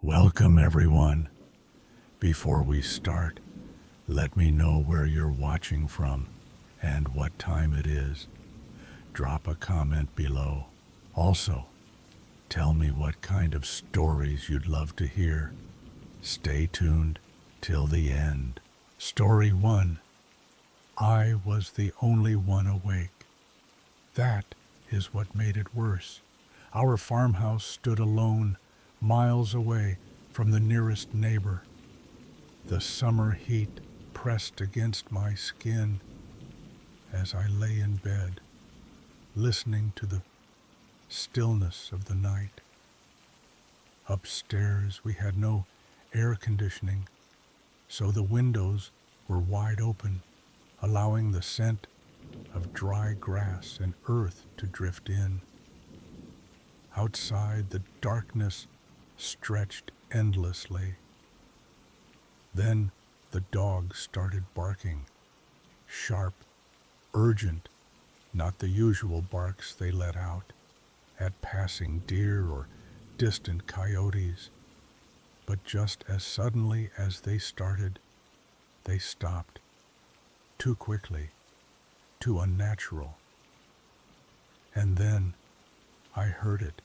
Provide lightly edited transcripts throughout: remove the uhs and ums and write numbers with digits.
Welcome, everyone. Before we start, let me know where you're watching from and what time it is. Drop a comment below. Also, tell me what kind of stories you'd love to hear. Stay tuned till the end. Story 1. I was the only one awake. That is what made it worse. Our farmhouse stood alone, miles away from the nearest neighbor. The summer heat pressed against my skin as I lay in bed, listening to the stillness of the night. Upstairs, we had no air conditioning, so the windows were wide open, allowing the scent of dry grass and earth to drift in. Outside, the darkness stretched endlessly. Then the dogs started barking, sharp, urgent, not the usual barks they let out at passing deer or distant coyotes. But just as suddenly as they started, they stopped. Too quickly, too unnatural. And then I heard it,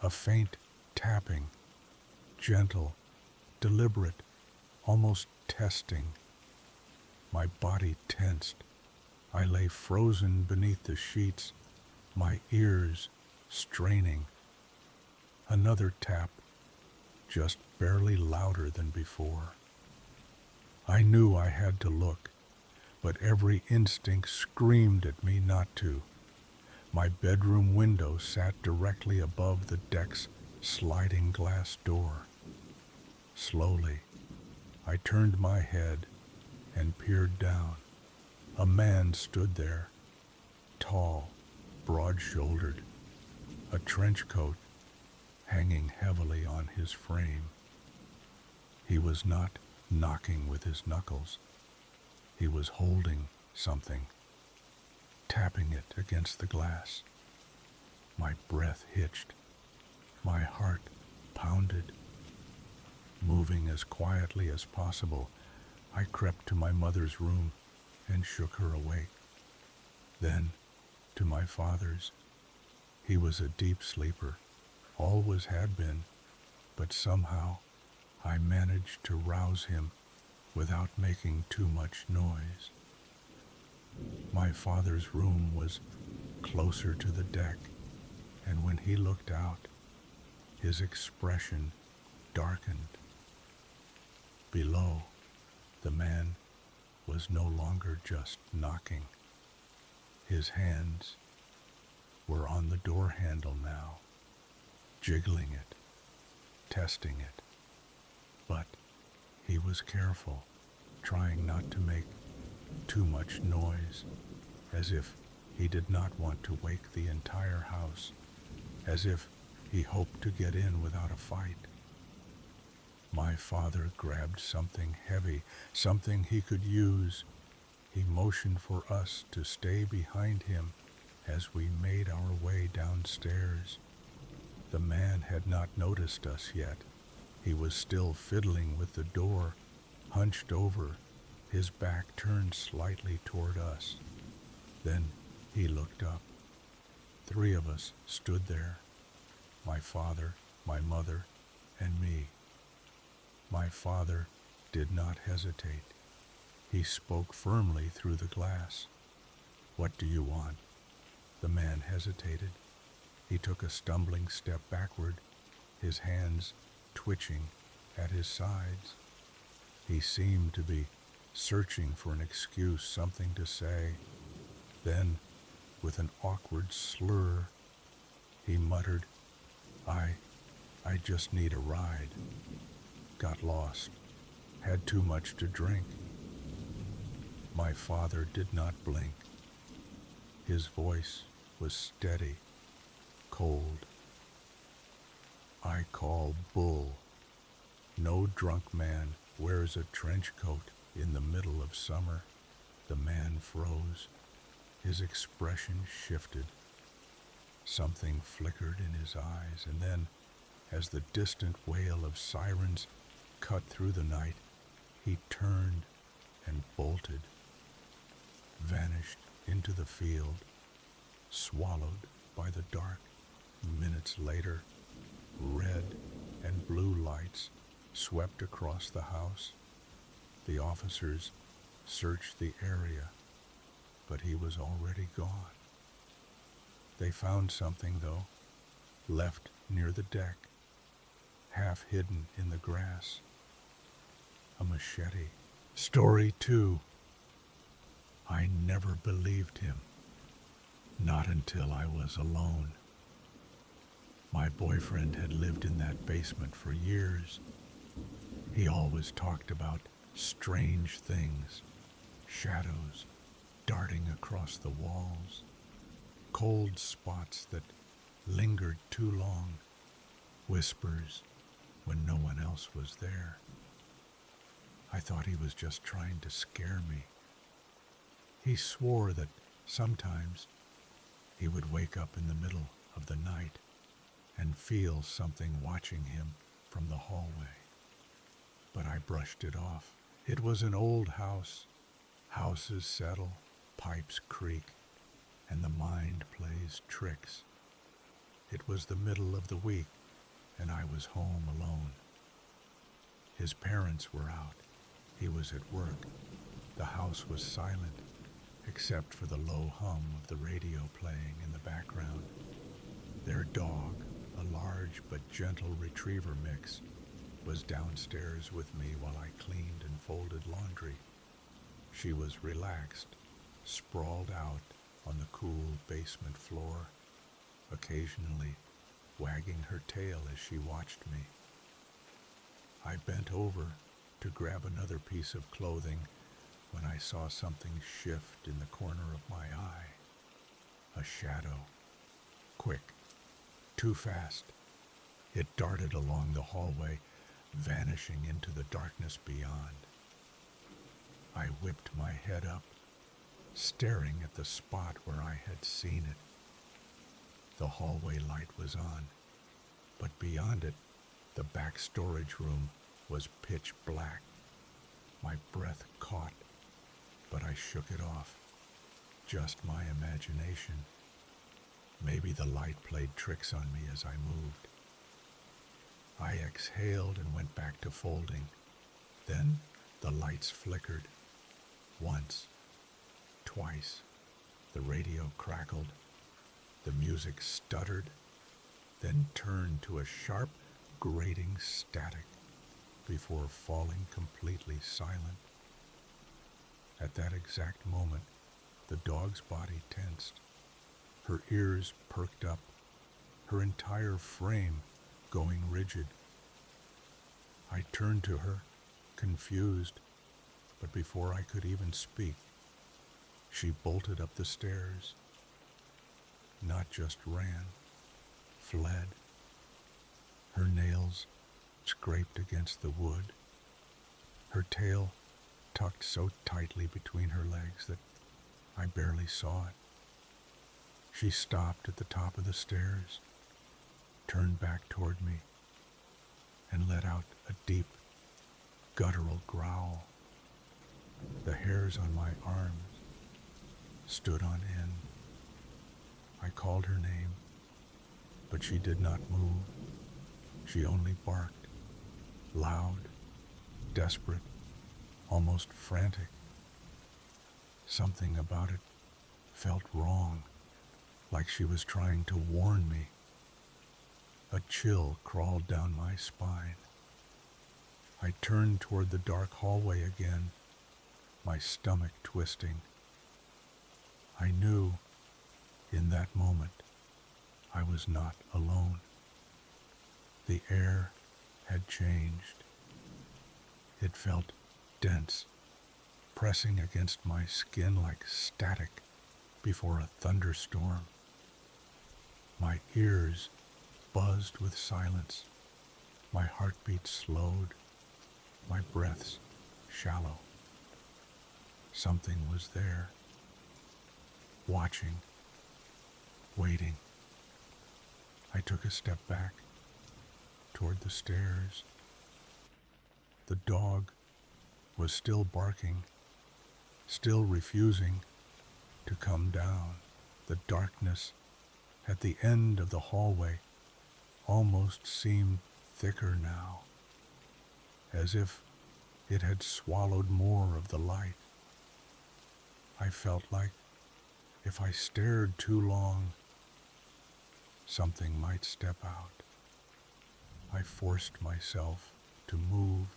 a faint tapping, gentle, deliberate, almost testing. My body tensed. I lay frozen beneath the sheets, my ears straining. Another tap, just barely louder than before. I knew I had to look, but every instinct screamed at me not to. My bedroom window sat directly above the deck's sliding glass door. Slowly, I turned my head and peered down. A man stood there, tall, broad-shouldered, a trench coat hanging heavily on his frame. He was not knocking with his knuckles. He was holding something, tapping it against the glass. My breath hitched. My heart pounded. Moving as quietly as possible, I crept to my mother's room and shook her awake. Then to my father's. He was a deep sleeper, always had been, but somehow I managed to rouse him without making too much noise. My father's room was closer to the deck, and when he looked out, his expression darkened. Below, the man was no longer just knocking. His hands were on the door handle now, jiggling it, testing it. But he was careful, trying not to make too much noise, as if he did not want to wake the entire house, as if he hoped to get in without a fight. My father grabbed something heavy, something he could use. He motioned for us to stay behind him as we made our way downstairs. The man had not noticed us yet. He was still fiddling with the door, hunched over, his back turned slightly toward us. Then he looked up. 3 of us stood there, my father, my mother, and me. My father did not hesitate. He spoke firmly through the glass. "What do you want?" The man hesitated. He took a stumbling step backward, his hands twitching at his sides. He seemed to be searching for an excuse, something to say. Then, with an awkward slur, he muttered, I just need a ride. Got lost. Had too much to drink." My father did not blink. His voice was steady, cold. "I call bull. No drunk man wears a trench coat in the middle of summer." The man froze. His expression shifted. Something flickered in his eyes, and then As the distant wail of sirens cut through the night, he turned and bolted, vanished into the field, swallowed by the dark. Minutes later, red and blue lights swept across the house. The officers searched the area, but he was already gone. They found something, though, left near the deck, half hidden in the grass. A machete. Story 2. I never believed him. Not until I was alone. My boyfriend had lived in that basement for years. He always talked about strange things, shadows darting across the walls, cold spots that lingered too long, whispers when no one else was there. I thought he was just trying to scare me. He swore that sometimes he would wake up in the middle of the night and feel something watching him from the hallway. But I brushed it off. It was an old house. Houses settle, pipes creak, and the mind plays tricks. It was the middle of the week, and I was home alone. His parents were out. He was at work. The house was silent, except for the low hum of the radio playing in the background. Their dog, a large but gentle retriever mix, was downstairs with me while I cleaned and folded laundry. She was relaxed, sprawled out on the cool basement floor, occasionally wagging her tail as she watched me. I bent over to grab another piece of clothing when I saw something shift in the corner of my eye. A shadow. Quick. Too fast. It darted along the hallway, vanishing into the darkness beyond. I whipped my head up, staring at the spot where I had seen it. The hallway light was on, but beyond it, the back storage room was pitch black. My breath caught, but I shook it off. Just my imagination. Maybe the light played tricks on me as I moved. I exhaled and went back to folding. Then the lights flickered. Once, twice, the radio crackled. The music stuttered, then turned to a sharp, grating static before falling completely silent. At that exact moment, the dog's body tensed. Her ears perked up, her entire frame going rigid. I turned to her, confused, but before I could even speak, she bolted up the stairs. Not just ran, fled. Her nails scraped against the wood, her tail tucked so tightly between her legs that I barely saw it. She stopped at the top of the stairs, turned back toward me, and let out a deep, guttural growl. The hairs on my arms stood on end. I called her name, but she did not move. She only barked, loud, desperate, almost frantic. Something about it felt wrong, like she was trying to warn me. A chill crawled down my spine. I turned toward the dark hallway again, my stomach twisting. I knew, in that moment, I was not alone. The air had changed. It felt dense, pressing against my skin like static before a thunderstorm. My ears buzzed with silence. My heartbeat slowed, my breaths shallow. Something was there, watching, waiting. I took a step back, toward the stairs. The dog was still barking, still refusing to come down. The darkness at the end of the hallway almost seemed thicker now, as if it had swallowed more of the light. I felt like if I stared too long, something might step out. I forced myself to move,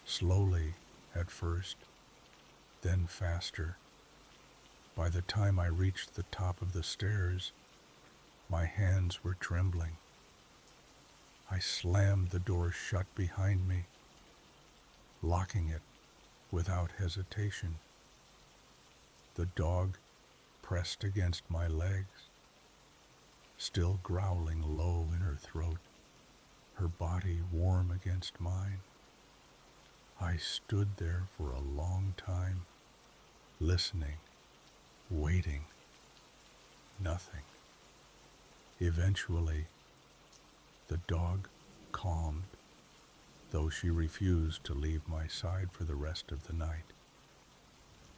slowly at first, then faster. By the time I reached the top of the stairs, my hands were trembling. I slammed the door shut behind me, locking it without hesitation. The dog pressed against my legs, still growling low in her throat, her body warm against mine. I stood there for a long time, listening, waiting. Nothing. Eventually, the dog calmed, though she refused to leave my side for the rest of the night.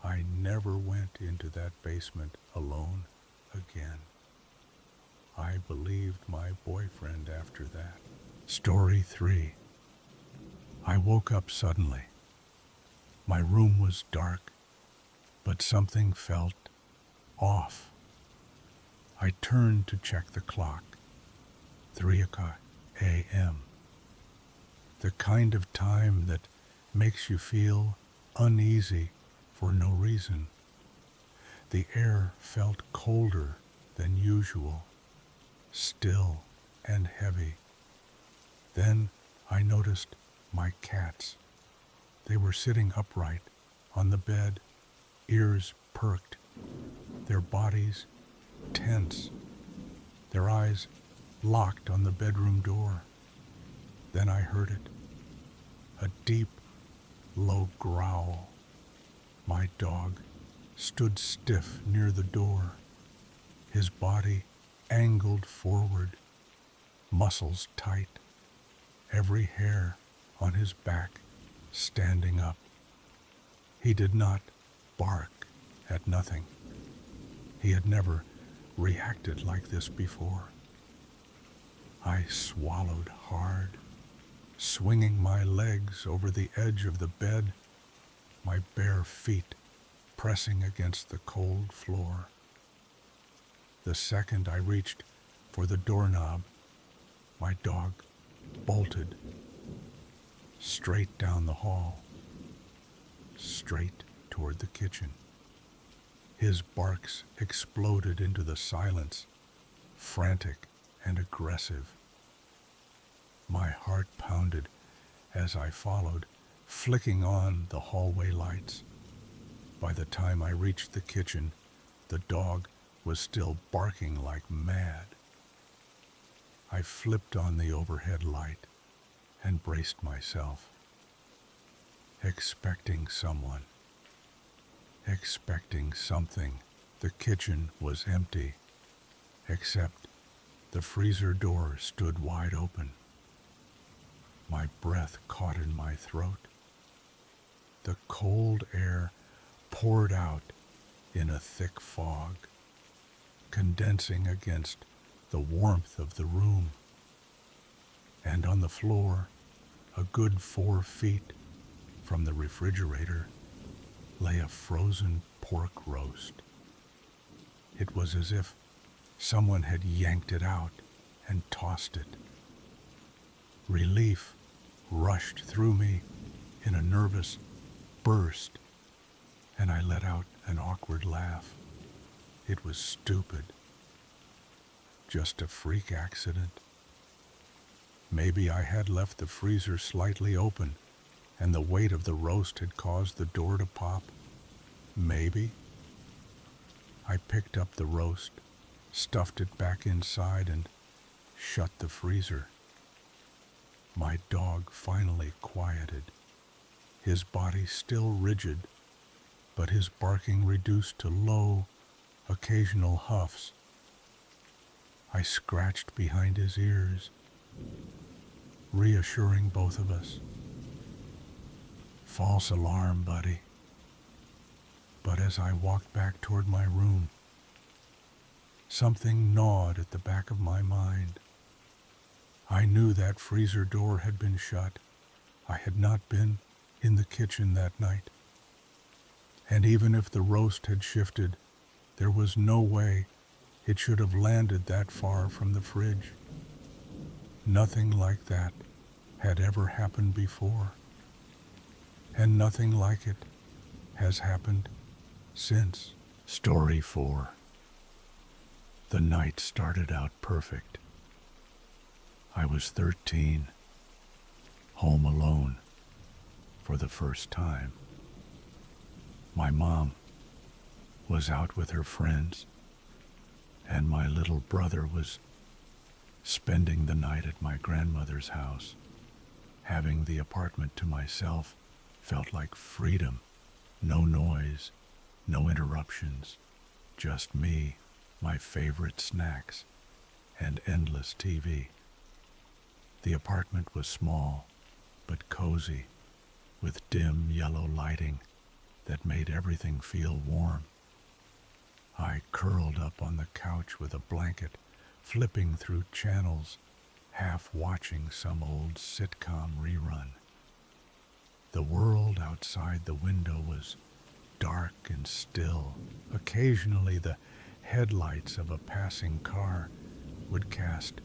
I never went into that basement alone again. I believed my boyfriend after that. Story 3. I woke up suddenly. My room was dark, but something felt off. I turned to check the clock. 3:00 a.m. The kind of time that makes you feel uneasy for no reason. The air felt colder than usual, still and heavy. Then I noticed my cats. They were sitting upright on the bed, ears perked, their bodies tense, their eyes locked on the bedroom door. Then I heard it, a deep, low growl. My dog stood stiff near the door, his body angled forward, muscles tight, every hair on his back standing up. He did not bark at nothing. He had never reacted like this before. I swallowed hard, swinging my legs over the edge of the bed, my bare feet pressing against the cold floor. The second I reached for the doorknob, my dog bolted straight down the hall, straight toward the kitchen. His barks exploded into the silence, frantic and aggressive. My heart pounded as I followed, flicking on the hallway lights. By the time I reached the kitchen, the dog was still barking like mad. I flipped on the overhead light and braced myself, expecting someone, expecting something. The kitchen was empty, except the freezer door stood wide open. My breath caught in my throat. The cold air poured out in a thick fog, condensing against the warmth of the room. And on the floor, a good 4 feet from the refrigerator, lay a frozen pork roast. It was as if someone had yanked it out and tossed it. Relief rushed through me in a nervous burst, and I let out an awkward laugh. It was stupid. Just a freak accident. Maybe I had left the freezer slightly open, and the weight of the roast had caused the door to pop. Maybe. I picked up the roast, stuffed it back inside, and shut the freezer. My dog finally quieted, his body still rigid, but his barking reduced to low, occasional huffs. I scratched behind his ears, reassuring both of us. False alarm, buddy. But as I walked back toward my room, something gnawed at the back of my mind. I knew that freezer door had been shut. I had not been in the kitchen that night. And even if the roast had shifted, there was no way it should have landed that far from the fridge. Nothing like that had ever happened before. And nothing like it has happened since. Story 4. The night started out perfect. I was 13, home alone for the first time. My mom was out with her friends, and my little brother was spending the night at my grandmother's house. Having the apartment to myself felt like freedom. No noise, no interruptions, just me, my favorite snacks, and endless TV. The apartment was small, but cozy, with dim yellow lighting that made everything feel warm. I curled up on the couch with a blanket, flipping through channels, half watching some old sitcom rerun. The world outside the window was dark and still. Occasionally the headlights of a passing car would cast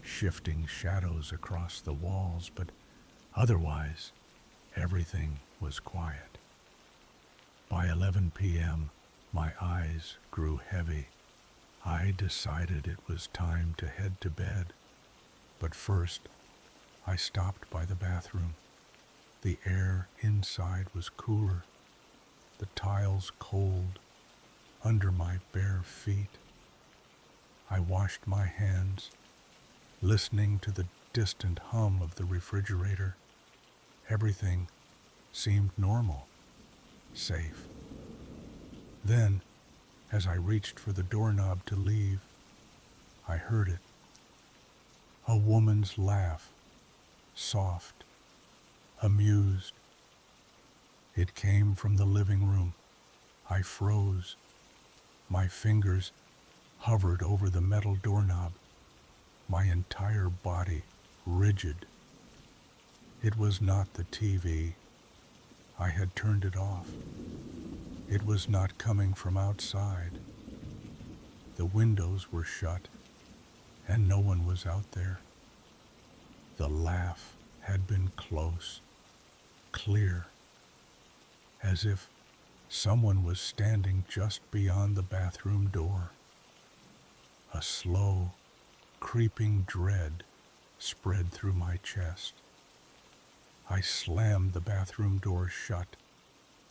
shifting shadows across the walls, but otherwise everything was quiet. By 11 p.m., my eyes grew heavy. I decided it was time to head to bed, but first I stopped by the bathroom. The air inside was cooler, the tiles cold under my bare feet. I washed my hands, listening to the distant hum of the refrigerator. Everything seemed normal, safe. Then, as I reached for the doorknob to leave, I heard it. A woman's laugh, soft, amused. It came from the living room. I froze. My fingers hovered over the metal doorknob, my entire body rigid. It was not the TV. I had turned it off. It was not coming from outside. The windows were shut, and no one was out there. The laugh had been close, clear, as if someone was standing just beyond the bathroom door. A slow, creeping dread spread through my chest. I slammed the bathroom door shut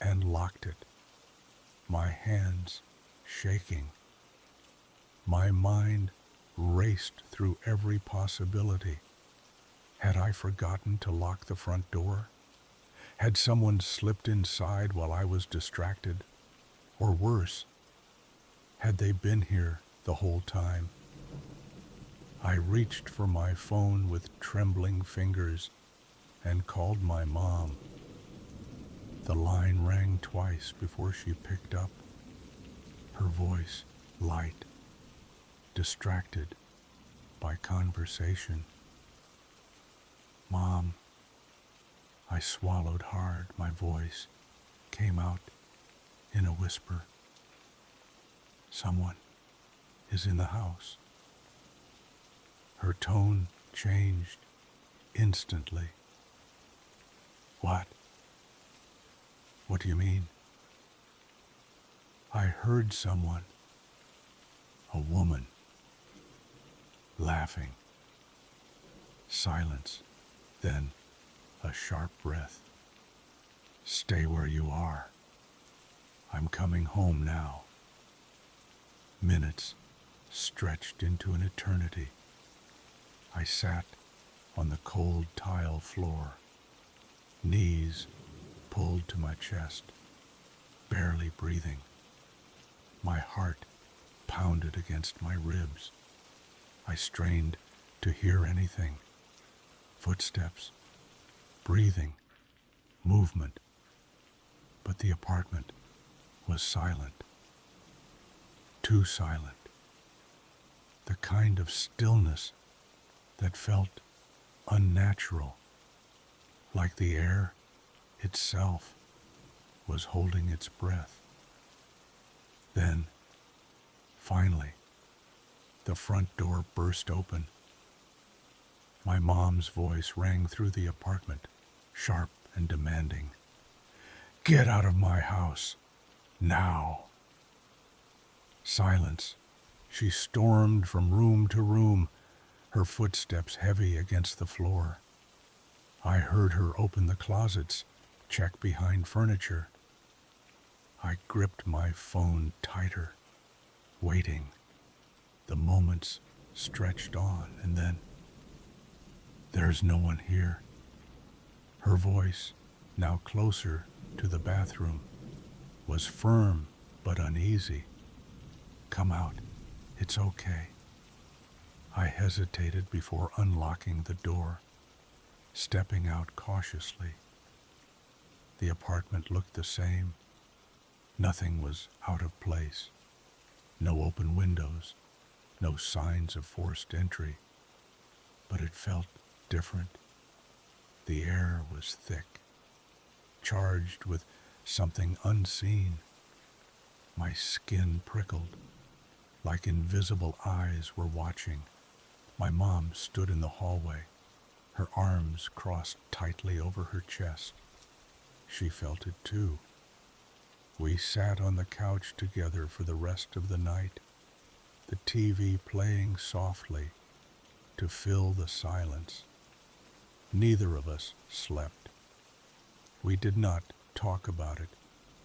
and locked it, my hands shaking. My mind raced through every possibility. Had I forgotten to lock the front door? Had someone slipped inside while I was distracted? Or worse, had they been here the whole time? I reached for my phone with trembling fingers and called my mom. The line rang twice before she picked up, her voice light, distracted by conversation. "Mom," I swallowed hard. My voice came out in a whisper. "Someone is in the house." Her tone changed instantly. "What? What do you mean?" "I heard someone, a woman, laughing." Silence, then a sharp breath. "Stay where you are. I'm coming home now." Minutes stretched into an eternity. I sat on the cold tile floor, knees pulled to my chest, barely breathing. My heart pounded against my ribs. I strained to hear anything, Footsteps, breathing, movement, but the apartment was silent. Too silent. The kind of stillness that felt unnatural, like the air itself was holding its breath. Then, finally, the front door burst open. My mom's voice rang through the apartment, sharp and demanding. "Get out of my house, now!" Silence. She stormed from room to room, her footsteps heavy against the floor. I heard her open the closets, check behind furniture. I gripped my phone tighter, waiting. The moments stretched on, and then, "There's no one here." Her voice, now closer to the bathroom, was firm but uneasy. "Come out. It's okay." I hesitated before unlocking the door, stepping out cautiously. The apartment looked the same. Nothing was out of place. No open windows, no signs of forced entry. But it felt different. The air was thick, charged with something unseen. My skin prickled, like invisible eyes were watching. My mom stood in the hallway, her arms crossed tightly over her chest. She felt it too. We sat on the couch together for the rest of the night, the TV playing softly to fill the silence. Neither of us slept. We did not talk about it,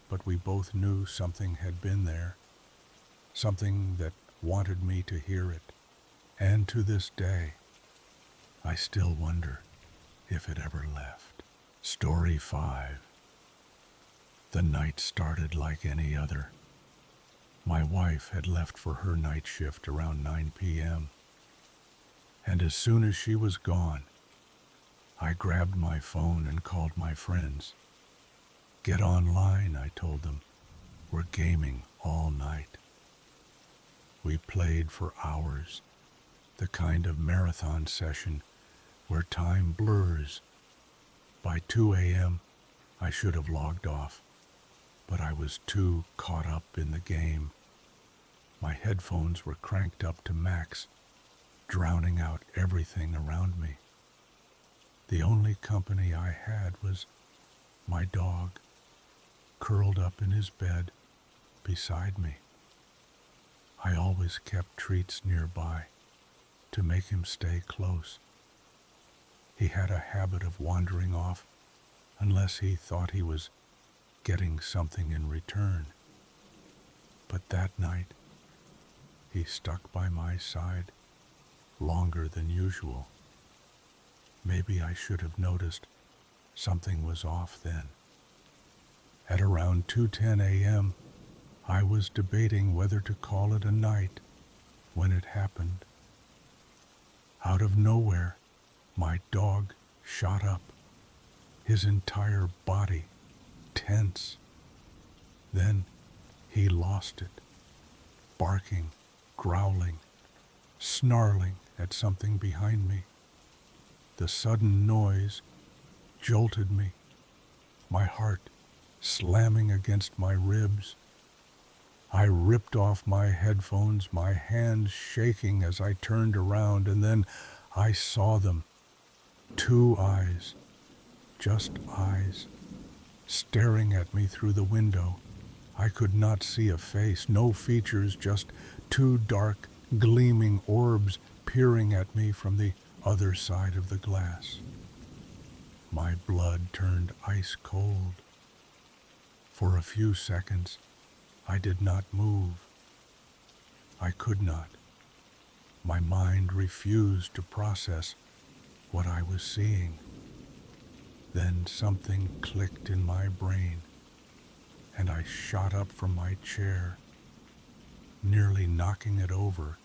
but we both knew something had been there, something that wanted me to hear it. And to this day, I still wonder if it ever left. Story 5. The night started like any other. My wife had left for her night shift around 9 p.m. And as soon as she was gone, I grabbed my phone and called my friends. "Get online," I told them. "We're gaming all night." We played for hours, the kind of marathon session where time blurs. By 2 a.m., I should have logged off, but I was too caught up in the game. My headphones were cranked up to max, drowning out everything around me. The only company I had was my dog, curled up in his bed beside me. I always kept treats nearby to make him stay close. He had a habit of wandering off unless he thought he was getting something in return. But that night, he stuck by my side longer than usual. Maybe I should have noticed something was off then. At around 2:10 a.m., I was debating whether to call it a night when it happened. Out of nowhere, my dog shot up, his entire body tense. Then he lost it, barking, growling, snarling at something behind me. The sudden noise jolted me, my heart slamming against my ribs. I ripped off my headphones, my hands shaking as I turned around, and then I saw them. 2 eyes, just eyes, staring at me through the window. I could not see a face, no features, just 2 dark, gleaming orbs peering at me from the other side of the glass. My blood turned ice cold. For a few seconds, I did not move. I could not. My mind refused to process what I was seeing. Then something clicked in my brain, and I shot up from my chair, nearly knocking it over.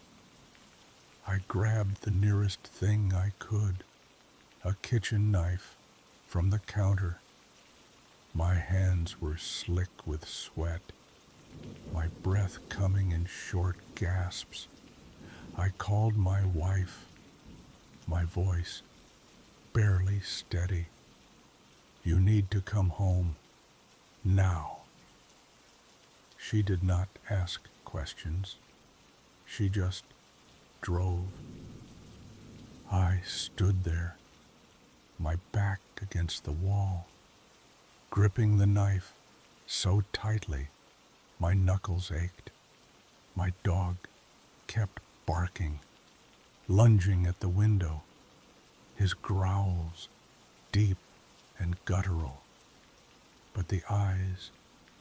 I grabbed the nearest thing I could, a kitchen knife from the counter. My hands were slick with sweat, my breath coming in short gasps. I called my wife, my voice barely steady. You need to come home now. She did not ask questions. She just drove. I stood there, my back against the wall, gripping the knife so tightly my knuckles ached. My dog kept barking, lunging at the window, his growls deep and guttural, but the eyes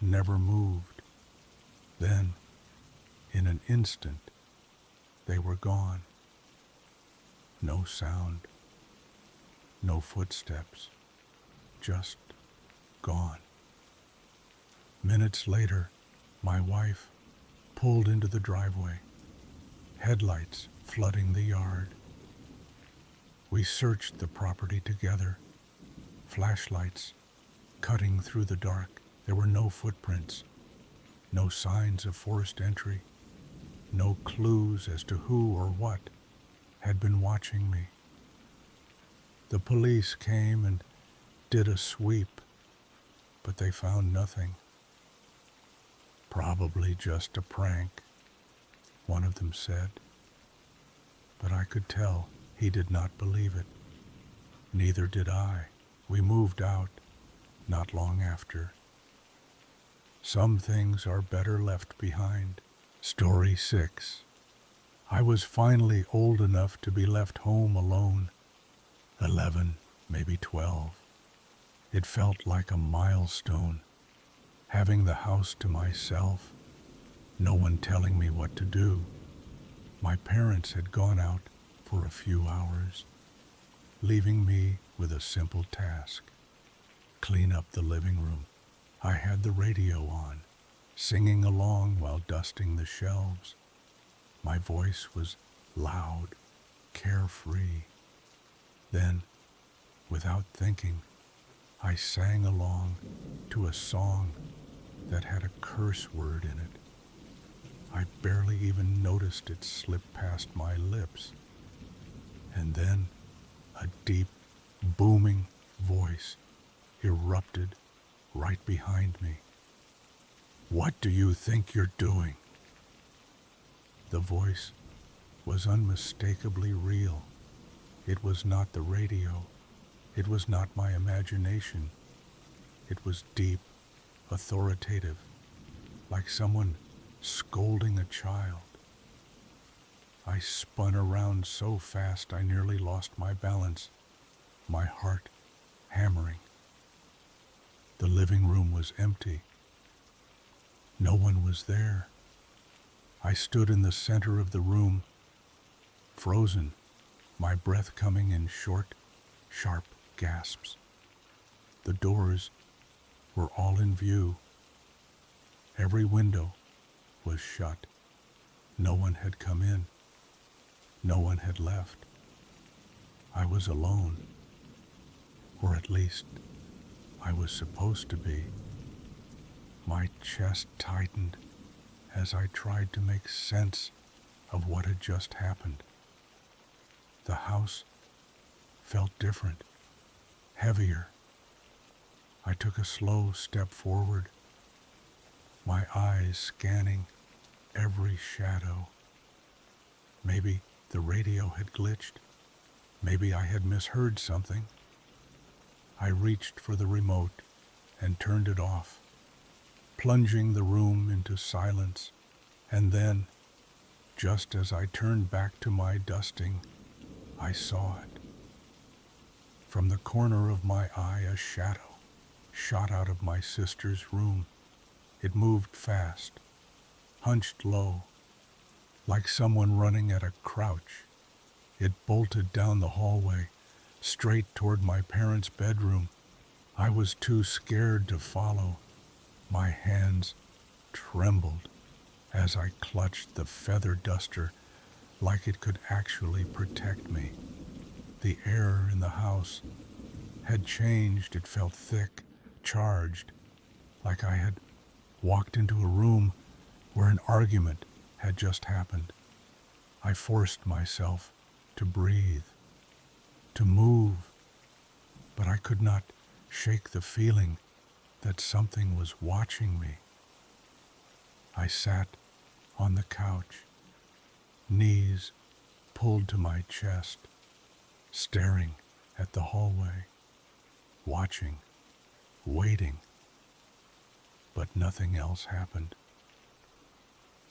never moved. Then, in an instant, they were gone. No sound, no footsteps, just gone. Minutes later, my wife pulled into the driveway, headlights flooding the yard. We searched the property together, flashlights cutting through the dark. There were no footprints, no signs of forced entry, no clues as to who or what had been watching me. The police came and did a sweep, but they found nothing. Probably just a prank, one of them said. But I could tell he did not believe it. Neither did I. We moved out not long after. Some things are better left behind. Story 6. I was finally old enough to be left home alone. 11, maybe 12. It felt like a milestone, having the house to myself, no one telling me what to do. My parents had gone out for a few hours, leaving me with a simple task: clean up the living room. I had the radio on, singing along while dusting the shelves. My voice was loud, carefree. Then, without thinking, I sang along to a song that had a curse word in it. I barely even noticed it slip past my lips. And then a deep, booming voice erupted right behind me. "What do you think you're doing?" The voice was unmistakably real. It was not the radio. It was not my imagination. It was deep, authoritative, like someone scolding a child. I spun around so fast I nearly lost my balance, my heart hammering. The living room was empty. No one was there. I stood in the center of the room, frozen, my breath coming in short, sharp gasps. The doors were all in view. Every window was shut. No one had come in. No one had left. I was alone. Or at least, I was supposed to be. My chest tightened as I tried to make sense of what had just happened. The house felt different, heavier. I took a slow step forward, my eyes scanning every shadow. Maybe the radio had glitched. Maybe I had misheard something. I reached for the remote and turned it off, plunging the room into silence. And then, just as I turned back to my dusting, I saw it. From the corner of my eye, a shadow shot out of my sister's room. It moved fast, hunched low, like someone running at a crouch. It bolted down the hallway, straight toward my parents' bedroom. I was too scared to follow. My hands trembled as I clutched the feather duster like it could actually protect me. The air in the house had changed. It felt thick, charged, like I had walked into a room where an argument had just happened. I forced myself to breathe, to move, but I could not shake the feeling that something was watching me. I sat on the couch, knees pulled to my chest, staring at the hallway, watching, waiting, but nothing else happened.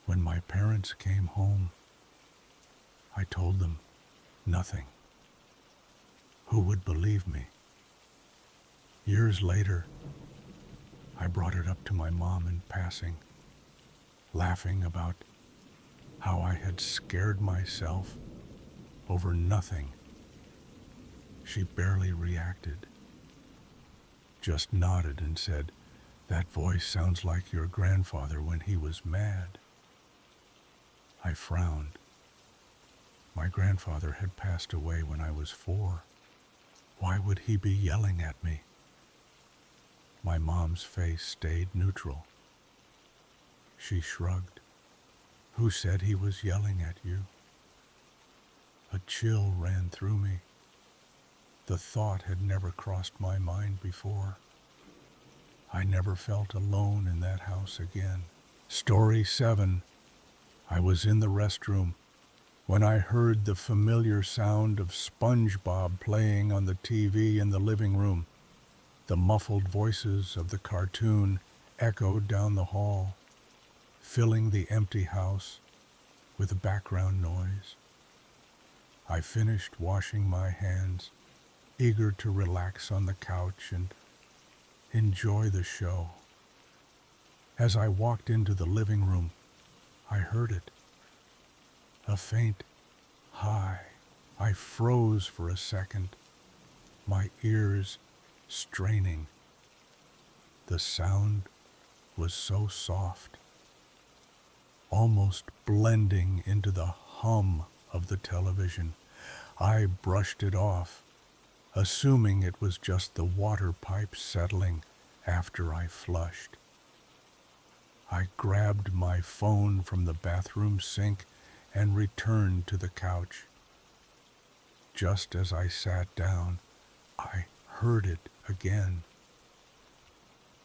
When my parents came home, I told them nothing. Who would believe me? Years later, I brought it up to my mom in passing, laughing about how I had scared myself over nothing. She barely reacted, just nodded and said, "That voice sounds like your grandfather when he was mad." I frowned. My grandfather had passed away when I was 4. Why would he be yelling at me? My mom's face stayed neutral. She shrugged. "Who said he was yelling at you?" A chill ran through me. The thought had never crossed my mind before. I never felt alone in that house again. Story 7. I was in the restroom when I heard the familiar sound of SpongeBob playing on the TV in the living room. The muffled voices of the cartoon echoed down the hall, filling the empty house with background noise. I finished washing my hands, eager to relax on the couch and enjoy the show. As I walked into the living room, I heard it. A faint "hi." I froze for a second, my ears straining. The sound was so soft, almost blending into the hum of the television. I brushed it off, assuming it was just the water pipe settling after I flushed. I grabbed my phone from the bathroom sink and returned to the couch. Just as I sat down, I heard it again.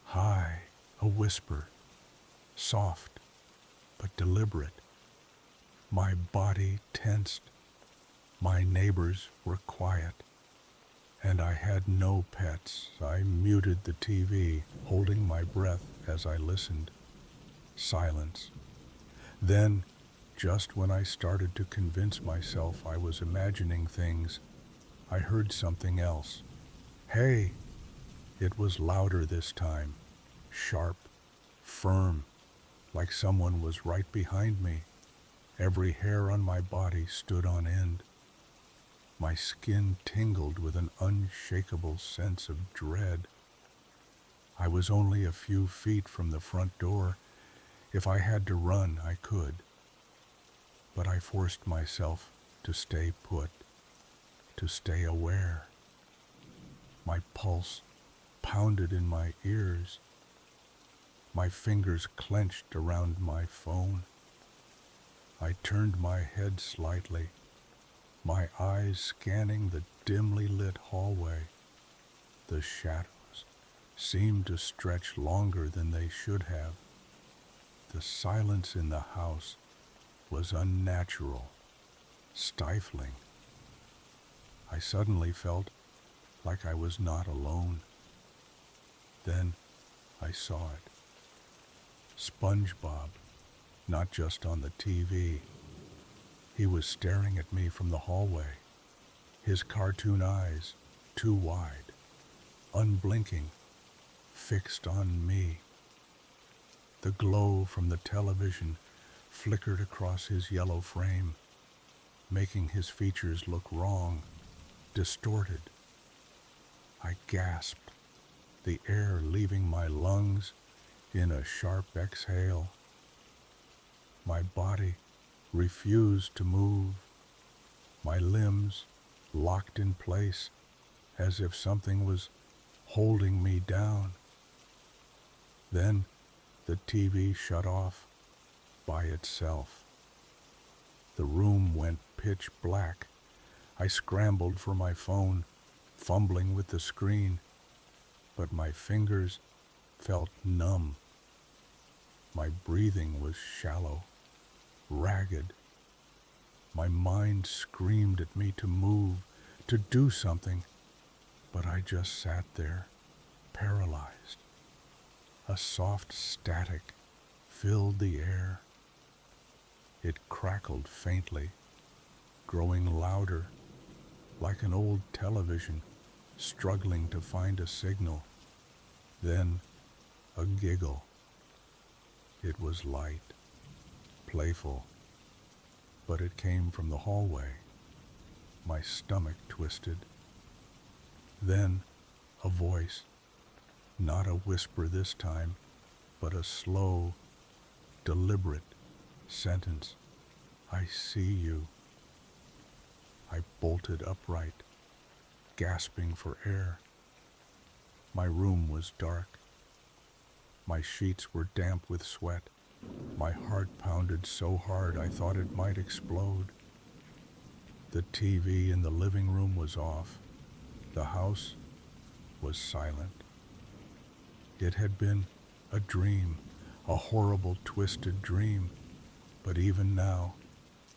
"Hi," a whisper, soft but deliberate. My body tensed. My neighbors were quiet, and I had no pets. I muted the TV, holding my breath as I listened. Silence. Then, just when I started to convince myself I was imagining things, I heard something else. "Hey!" It was louder this time, sharp, firm, like someone was right behind me. Every hair on my body stood on end. My skin tingled with an unshakable sense of dread. I was only a few feet from the front door. If I had to run, I could. But I forced myself to stay put, to stay aware. My pulse pounded in my ears. My fingers clenched around my phone. I turned my head slightly, my eyes scanning the dimly lit hallway. The shadows seemed to stretch longer than they should have. The silence in the house was unnatural, stifling. I suddenly felt like I was not alone. Then I saw it. SpongeBob, not just on the TV. He was staring at me from the hallway, his cartoon eyes, too wide, unblinking, fixed on me. The glow from the television flickered across his yellow frame, making his features look wrong, distorted. I gasped, the air leaving my lungs in a sharp exhale. My body refused to move. My limbs locked in place as if something was holding me down. Then the TV shut off by itself. The room went pitch black. I scrambled for my phone, fumbling with the screen, but my fingers felt numb. My breathing was shallow, ragged. My mind screamed at me to move, to do something, but I just sat there, paralyzed. A soft static filled the air. It crackled faintly, growing louder, like an old television struggling to find a signal. Then a giggle. It was light, playful, but it came from the hallway. My stomach twisted. Then a voice, not a whisper this time, but a slow, deliberate sentence. I see you. I bolted upright, gasping for air. My room was dark. My sheets were damp with sweat. My heart pounded so hard I thought it might explode. The TV in the living room was off. The house was silent. It had been a dream, a horrible, twisted dream. But even now,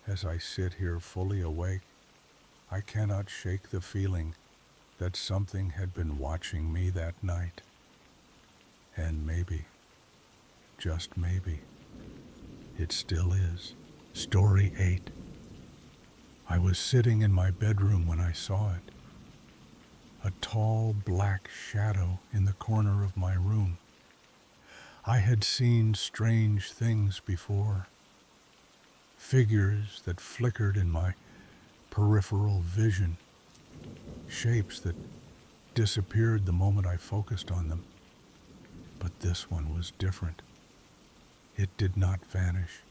as I sit here fully awake, I cannot shake the feeling that something had been watching me that night. And maybe, just maybe, it still is. Story 8. I was sitting in my bedroom when I saw it. A tall black shadow in the corner of my room. I had seen strange things before. Figures that flickered in my peripheral vision. Shapes that disappeared the moment I focused on them. But this one was different. It did not vanish.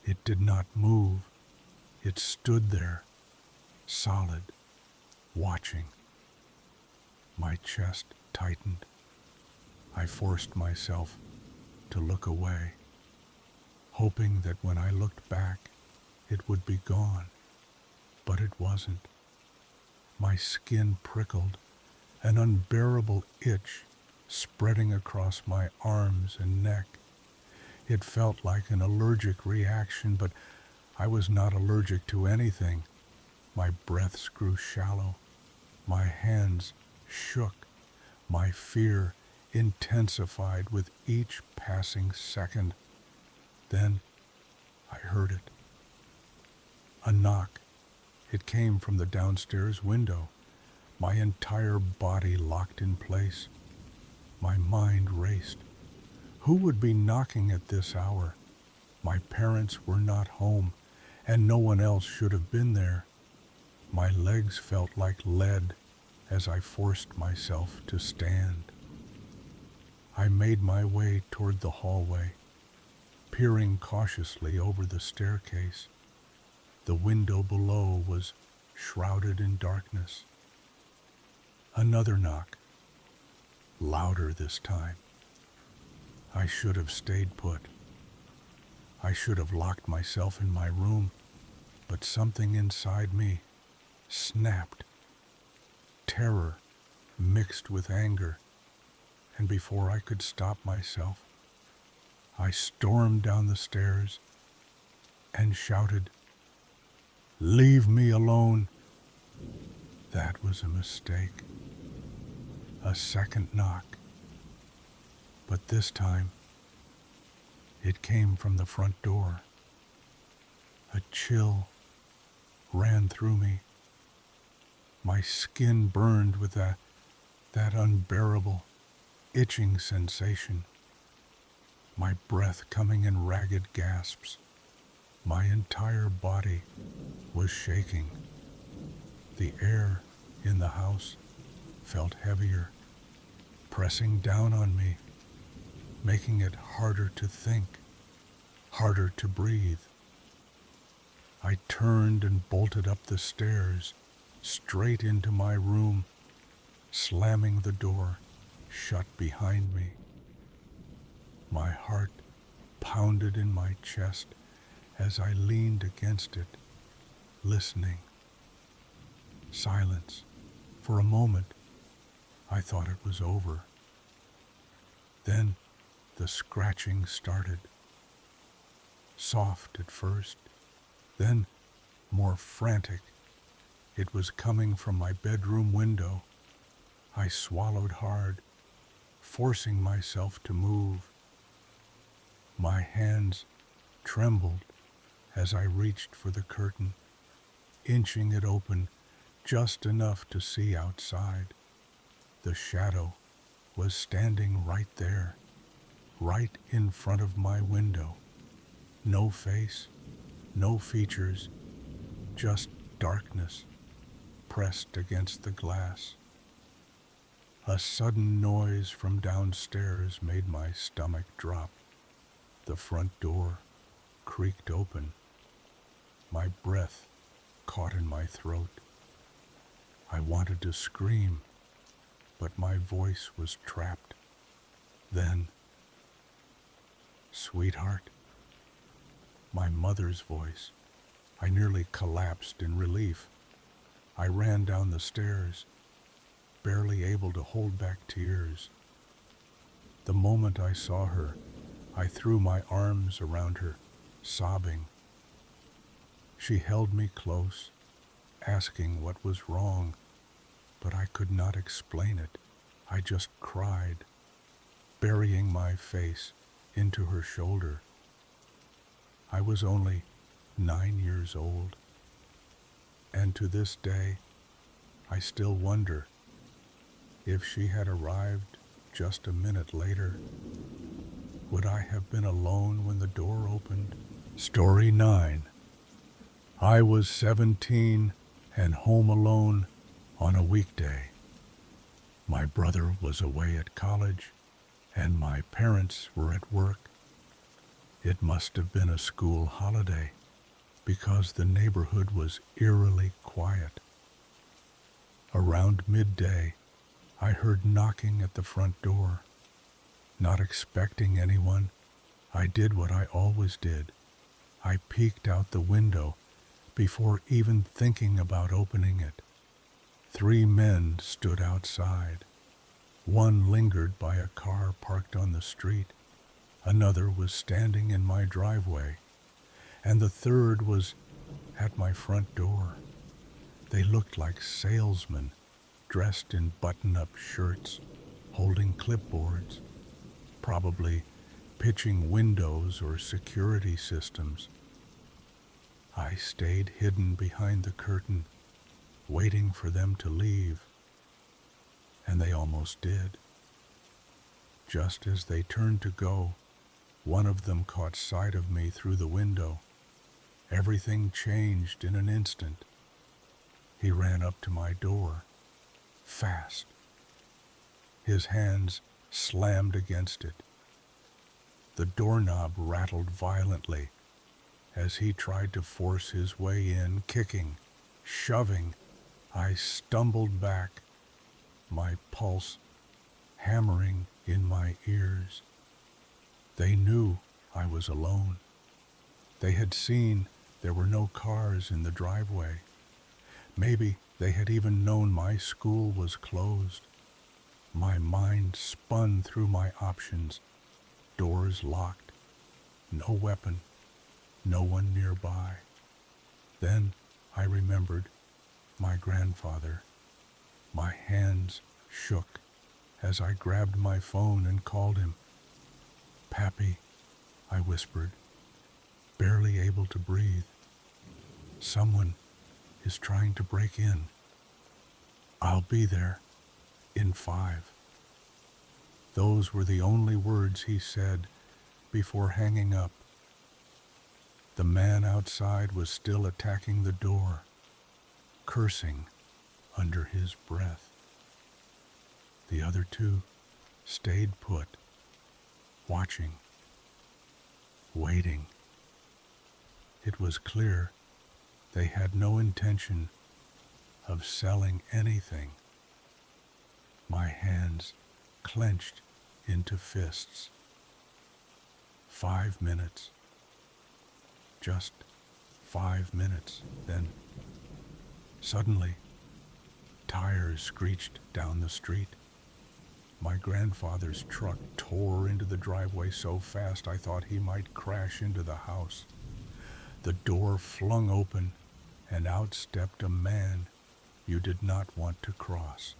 It did not move. It stood there, solid, watching. My chest tightened. I forced myself to look away, hoping that when I looked back, it would be gone. But it wasn't. My skin prickled, an unbearable itch spreading across my arms and neck. It felt like an allergic reaction, but I was not allergic to anything. My breaths grew shallow. My hands shook. My fear intensified with each passing second. Then I heard it. A knock. It came from the downstairs window. My entire body locked in place. My mind raced. Who would be knocking at this hour? My parents were not home, and no one else should have been there. My legs felt like lead as I forced myself to stand. I made my way toward the hallway, peering cautiously over the staircase. The window below was shrouded in darkness. Another knock, louder this time. I should have stayed put. I should have locked myself in my room, but something inside me snapped. Terror mixed with anger, and before I could stop myself, I stormed down the stairs and shouted, "Leave me alone!" That was a mistake. A second knock. But this time, it came from the front door. A chill ran through me. My skin burned with that unbearable, itching sensation. My breath coming in ragged gasps. My entire body was shaking. The air in the house felt heavier, pressing down on me, making it harder to think, harder to breathe. I turned and bolted up the stairs, straight into my room, slamming the door shut behind me. My heart pounded in my chest as I leaned against it, listening. Silence. For a moment, I thought it was over. Then the scratching started. Soft at first, then more frantic. It was coming from my bedroom window. I swallowed hard, forcing myself to move. My hands trembled as I reached for the curtain, inching it open just enough to see outside. The shadow was standing right there, right in front of my window. No face, no features, just darkness pressed against the glass. A sudden noise from downstairs made my stomach drop. The front door creaked open. My breath caught in my throat. I wanted to scream, but my voice was trapped. Then, "Sweetheart," my mother's voice. I nearly collapsed in relief. I ran down the stairs, barely able to hold back tears. The moment I saw her, I threw my arms around her, sobbing. She held me close, asking what was wrong, but I could not explain it. I just cried, burying my face into her shoulder. I was only 9 years old, and to this day, I still wonder if she had arrived just a minute later. Would I have been alone when the door opened? Story 9. I was 17 and home alone on a weekday. My brother was away at college, and my parents were at work. It must have been a school holiday, because the neighborhood was eerily quiet. Around midday, I heard knocking at the front door. Not expecting anyone, I did what I always did. I peeked out the window before even thinking about opening it. 3 men stood outside. One lingered by a car parked on the street. Another was standing in my driveway, and the third was at my front door. They looked like salesmen, dressed in button-up shirts, holding clipboards, probably pitching windows or security systems. I stayed hidden behind the curtain, waiting for them to leave, and they almost did. Just as they turned to go, one of them caught sight of me through the window. Everything changed in an instant. He ran up to my door, fast. His hands slammed against it. The doorknob rattled violently as he tried to force his way in, kicking, shoving. I stumbled back, my pulse hammering in my ears. They knew I was alone. They had seen there were no cars in the driveway. Maybe they had even known my school was closed. My mind spun through my options. Doors locked. No weapon. No one nearby. Then I remembered my grandfather. My hands shook as I grabbed my phone and called him. "Pappy," I whispered, barely able to breathe. "Someone is trying to break in. I'll be there in 5. Those were the only words he said before hanging up. The man outside was still attacking the door, cursing under his breath. The other 2 stayed put, watching, waiting. It was clear they had no intention of selling anything. My hands clenched into fists. 5 minutes. Just 5 minutes. Then, suddenly, tires screeched down the street. My grandfather's truck tore into the driveway so fast I thought he might crash into the house. The door flung open, and out stepped a man you did not want to cross.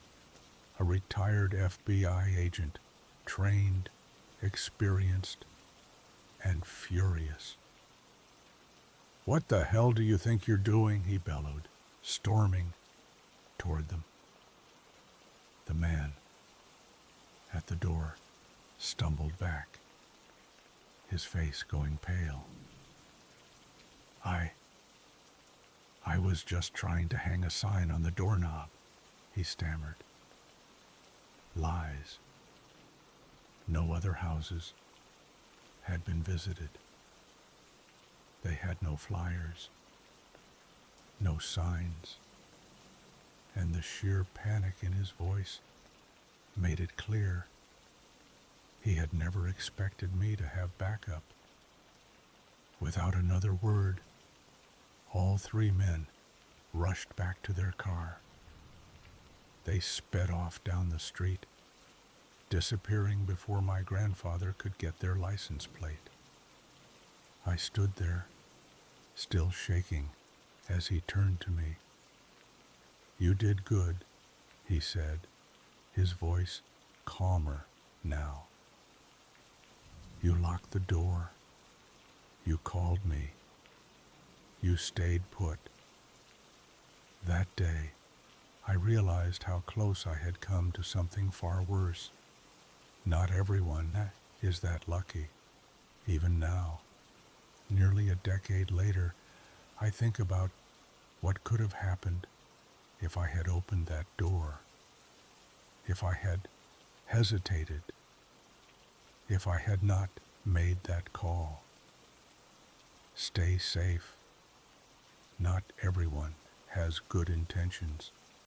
A retired FBI agent, trained, experienced, and furious. "What the hell do you think you're doing?" he bellowed, storming toward them. The man at the door stumbled back, his face going pale. I was just trying to hang a sign on the doorknob," he stammered. Lies. No other houses had been visited. They had no flyers, no signs, and the sheer panic in his voice made it clear he had never expected me to have backup. Without another word, all three men rushed back to their car. They sped off down the street, disappearing before my grandfather could get their license plate. I stood there, still shaking, as he turned to me. "You did good," he said, his voice calmer now. "You locked the door. You called me. You stayed put." That day, I realized how close I had come to something far worse. Not everyone is that lucky, even now. Nearly a decade later, I think about what could have happened if I had opened that door, if I had hesitated, if I had not made that call. Stay safe. Not everyone has good intentions.